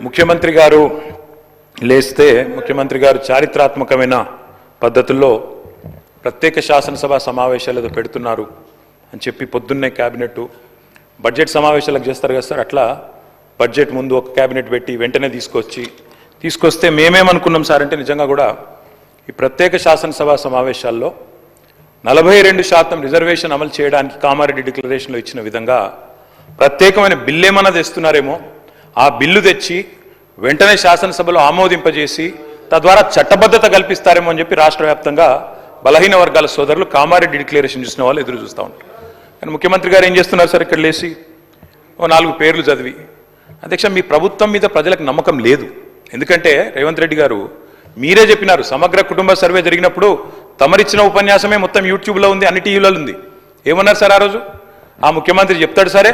ముఖ్యమంత్రి గారు లేస్తే ముఖ్యమంత్రి గారు చారిత్రాత్మకమైన పద్ధతుల్లో ప్రత్యేక శాసనసభ సమావేశాలు పెడుతున్నారు అని చెప్పి పొద్దున్నే క్యాబినెట్ బడ్జెట్ సమావేశాలకు చేస్తారు కదా సార్, అట్లా బడ్జెట్ ముందు ఒక క్యాబినెట్ పెట్టి వెంటనే తీసుకొస్తే మేమేమనుకున్నాం సార్ అంటే నిజంగా కూడా ఈ ప్రత్యేక శాసనసభ సమావేశాల్లో 42% రిజర్వేషన్ అమలు చేయడానికి కామారెడ్డి డిక్లరేషన్లో ఇచ్చిన విధంగా ప్రత్యేకమైన బిల్లు ఏమన్నా తెస్తున్నారేమో, ఆ బిల్లు తెచ్చి వెంటనే శాసనసభలో ఆమోదింపజేసి తద్వారా చట్టబద్ధత కల్పిస్తారేమో అని చెప్పి రాష్ట్ర వ్యాప్తంగా బలహీన వర్గాల సోదరులు కామారెడ్డి డిక్లరేషన్ చూసిన వాళ్ళు ఎదురు చూస్తూ ఉంటారు. కానీ ముఖ్యమంత్రి గారు ఏం చేస్తున్నారు సార్, ఇక్కడ లేచి ఓ 4 పేర్లు చదివి, అధ్యక్ష మీ ప్రభుత్వం మీద ప్రజలకు నమ్మకం లేదు. ఎందుకంటే రేవంత్ రెడ్డి గారు మీరే చెప్పినారు, సమగ్ర కుటుంబ సర్వే జరిగినప్పుడు తమరిచ్చిన ఉపన్యాసమే మొత్తం యూట్యూబ్లో ఉంది, అన్ని టీవీలలో ఉంది. ఏమన్నారు సార్ ఆ రోజు? ఆ ముఖ్యమంత్రి చెప్తాడు సరే,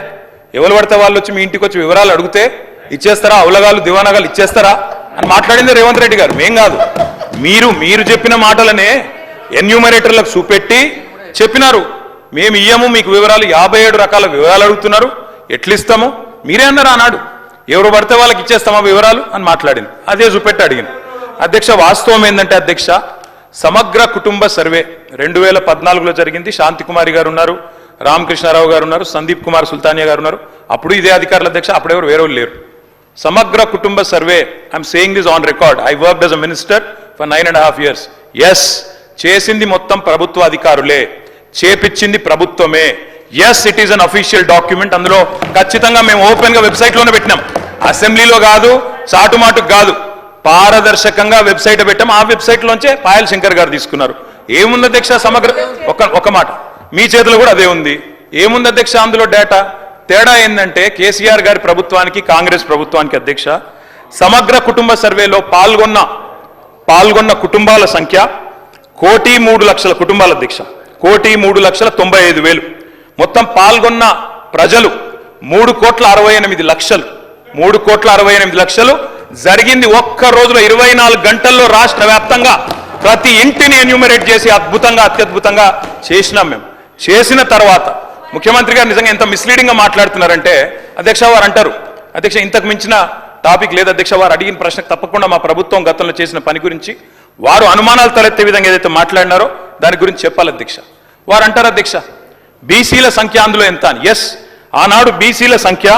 ఎవరు పడితే వాళ్ళు వచ్చి మీ ఇంటికి వచ్చి వివరాలు అడిగితే ఇచ్చేస్తారా, అవలగాలు దివానాగాలు ఇచ్చేస్తారా అని మాట్లాడింది రేవంత్ రెడ్డి గారు, మేం కాదు. మీరు చెప్పిన మాటలనే ఎన్యూమరేటర్లకు చూపెట్టి చెప్పినారు, మేము ఇయ్యము మీకు వివరాలు, 57 రకాల వివరాలు అడుగుతున్నారు, ఎట్లిస్తాము మీరే అన్నారు ఆనాడు, ఎవరు పడితే వాళ్ళకి ఇచ్చేస్తామా వివరాలు అని మాట్లాడింది, అదే చూపెట్టి అడిగింది. అధ్యక్ష వాస్తవం ఏంటంటే అధ్యక్ష, సమగ్ర కుటుంబ సర్వే 2014లో జరిగింది. శాంతికుమారి గారు ఉన్నారు, రామకృష్ణారావు గారు ఉన్నారు, సందీప్ కుమార్ సుల్తానియా గారు ఉన్నారు, అప్పుడు ఇదే అధికారులు అధ్యక్ష, అప్పుడెవరు వేరే లేరు. సమగ్ర కుటుంబ survey, I'm saying this on record, I worked as a minister for 9.5 years. Yes, చేసింది మొత్తం ప్రభుత్వ అధికారులే, చేపించింది ప్రభుత్వమే. Yes, it is an official document. అందులో ఖచ్చితంగా మేము ఓపెన్ గా వెబ్సైట్ లోనే పెట్టినాం, అసెంబ్లీలో కాదు, చాటుమాటుకు కాదు, పారదర్శకంగా వెబ్సైట్ పెట్టాం. ఆ వెబ్సైట్ లోంచే పాయల్ శంకర్ గారు తీసుకున్నారు. ఏముంది అధ్యక్ష సమగ్ర, ఒక మాట మీ చేతిలో కూడా అదే ఉంది. ఏముంది అధ్యక్ష అందులో డేటా? తేడా ఏంటంటే కేసీఆర్ గారి ప్రభుత్వానికి కాంగ్రెస్ ప్రభుత్వానికి అధ్యక్ష, సమగ్ర కుటుంబ సర్వేలో పాల్గొన్న కుటుంబాల సంఖ్య 1,03,00,000 కుటుంబాల అధ్యక్ష, 1,03,95,000. మొత్తం పాల్గొన్న ప్రజలు 3,68,00,000. 3,68,00,000 జరిగింది ఒక్క రోజులో, 24 గంటల్లో రాష్ట్ర వ్యాప్తంగా ప్రతి ఇంటిని ఎన్యూమరేట్ చేసి అత్యద్భుతంగా చేసినాం మేము. చేసిన తర్వాత ముఖ్యమంత్రి గారు నిజంగా ఎంత మిస్లీడింగ్ గా మాట్లాడుతున్నారంటే అధ్యక్ష, వారు అంటారు అధ్యక్ష ఇంతకు మించిన టాపిక్ లేదు అధ్యక్ష, వారు అడిగిన ప్రశ్నకు తప్పకుండా మా ప్రభుత్వం గతంలో చేసిన పని గురించి వారు అనుమానాలు తలెత్తే విధంగా ఏదైతే మాట్లాడినారో దాని గురించి చెప్పాలి అధ్యక్ష. వారు అంటారు అధ్యక్ష బీసీల సంఖ్య అందులో ఎంత అని. ఎస్, ఆనాడు బీసీల సంఖ్య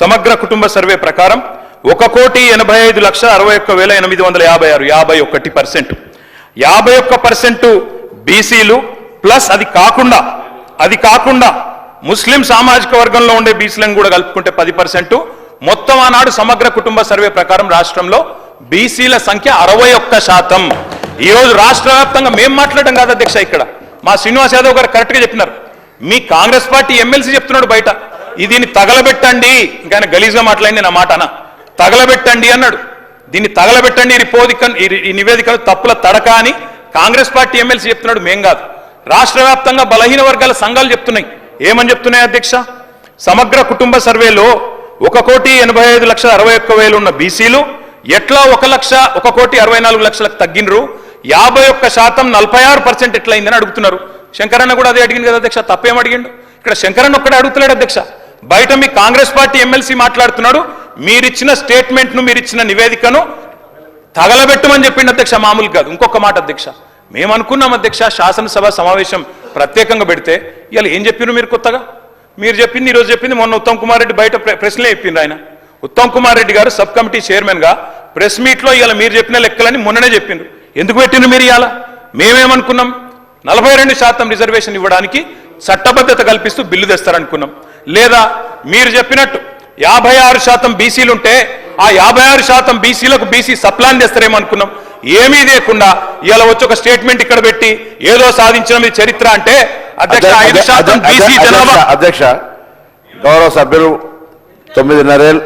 సమగ్ర కుటుంబ సర్వే ప్రకారం 1,85,61,856, 51%. 51% బీసీలు ప్లస్ అది కాకుండా ముస్లిం సామాజిక వర్గంలో ఉండే బీసీలను కూడా కలుపుకుంటే 10%. మొత్తం ఆనాడు సమగ్ర కుటుంబ సర్వే ప్రకారం రాష్ట్రంలో బీసీల సంఖ్య 61%. ఈ రోజు రాష్ట్ర వ్యాప్తంగా మేము మాట్లాడడం కాదు అధ్యక్ష, ఇక్కడ మా శ్రీనివాస్ యాదవ్ గారు కరెక్ట్ గా చెప్పినారు. మీ కాంగ్రెస్ పార్టీ ఎమ్మెల్సీ చెప్తున్నాడు బయట, దీన్ని తగలబెట్టండి, ఇంకా గలీజ్గా మాట్లాడింది నా మాట అన్న, తగలబెట్టండి అన్నాడు. దీన్ని తగలబెట్టండి, ఈ నివేదికలు తప్పుల తడక అని కాంగ్రెస్ పార్టీ ఎమ్మెల్సీ చెప్తున్నాడు, మేం కాదు. రాష్ట్ర వ్యాప్తంగా బలహీన వర్గాల సంఘాలు చెప్తున్నాయి. ఏమని చెప్తున్నాయి అధ్యక్ష? సమగ్ర కుటుంబ సర్వేలో 1,85,61,000 ఉన్న బీసీలు ఎట్లా 1,64,00,000 తగ్గినరు, 51% 46% ఎట్లయిందని అడుగుతున్నారు. శంకరన్న కూడా అదే అడిగింది కదా అధ్యక్ష, తప్పేం అడిగిండు? ఇక్కడ శంకరన్న ఒక్కడే అడుగుతున్నాడు అధ్యక్ష, బయట మీ కాంగ్రెస్ పార్టీ ఎమ్మెల్సీ మాట్లాడుతున్నాడు, మీరిచ్చిన స్టేట్మెంట్ను మీరిచ్చిన నివేదికను తగలబెట్టమని చెప్పిండు అధ్యక్ష, మామూలు కాదు. ఇంకొక మాట అధ్యక్ష, మేము అనుకున్నాం అధ్యక్ష శాసనసభ సమావేశం ప్రత్యేకంగా పెడితే, ఇవాళ ఏం చెప్పినారు మీరు కొత్తగా? మీరు చెప్పింది ఈరోజు చెప్పింది మొన్న ఉత్తమ్ కుమార్ రెడ్డి బయట ప్రెస్లే చెప్పిండ్రు. ఆయన ఉత్తమ్ కుమార్ రెడ్డి గారు సబ్ కమిటీ చైర్మన్ గా ప్రెస్ మీట్ లో ఇవాళ మీరు చెప్పిన లెక్కలని మొన్ననే చెప్పిండ్రు. ఎందుకు పెట్టిండ్రు మీరు? ఇవాళ మేమేమనుకున్నాం, 42% రిజర్వేషన్ ఇవ్వడానికి చట్టబద్ధత కల్పిస్తూ బిల్లు తెస్తారనుకున్నాం. లేదా మీరు చెప్పినట్టు 56% బీసీలు ఉంటే ఆ 56% బీసీలకు బీసీ సప్లాన్ తెస్తారేమో అనుకున్నాం. ఏమీ లేకుండా ఇలా వచ్చి ఒక స్టేట్మెంట్ ఇక్కడ పెట్టి ఏదో సాధించిన మీ చరిత్ర అంటే అధ్యక్ష 5% బీసీ జనాభా. అధ్యక్ష గౌరవ సభ్యులు 9:30